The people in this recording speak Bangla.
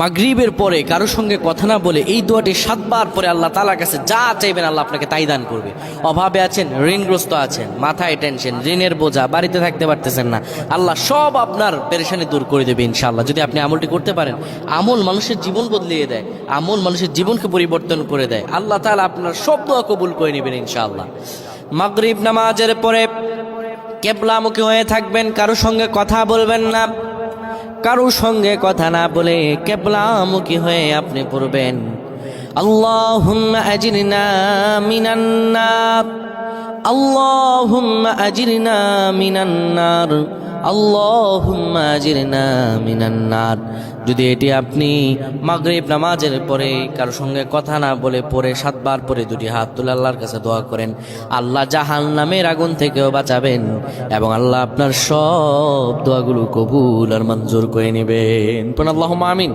মাগরিবের পরে কারো সঙ্গে কথা না বলে এই দোয়াটি 7 বার পরে আল্লাহ তাআলার কাছে যা চাইবেন আল্লাহ আপনাকে তাই দান করবে। অভাবে আছেন, ঋণগ্রস্ত আছেন, মাথায় টেনশন, ঋণের বোঝা, বাড়িতে থাকতে পারতেছেন না, আল্লাহ সব আপনার পেরেশানি দূর করে দেবে ইনশাআল্লাহ, যদি আপনি আমলটি করতে পারেন। আমল মানুষের জীবন বদলিয়ে দেয়, আমল মানুষের জীবনকে পরিবর্তন করে দেয়। আল্লাহ তাআলা আপনার সব দোয়া কবুল করে নেবেন ইনশাআল্লাহ। মাগরিব নামাজের পরে কিবলামুখী হয়ে থাকবেন, কারো সঙ্গে কথা বলবেন না, কারো সঙ্গে কথা না বলে কিবলামুখী হয়ে আপনি পড়বেন আল্লাহুম্মা আজিরনা মিনান নার, আল্লাহুম্মা আজিরনা মিনান নার, আল্লাহুম্মা আজিরনা মিনান নার। যদি এটি আপনি মাগরিব নামাজের পরে কারো সঙ্গে কথা না বলে পড়ে 7 বার পরে 2টি হাত তুলে আল্লাহর কাছে দোয়া করেন, আল্লাহ জাহান্নামের আগুন থেকেও বাঁচাবেন এবং আল্লাহ আপনার সব দোয়াগুলো কবুল আর মঞ্জুর করে নেবেন। আল্লাহুম্মা আমিন।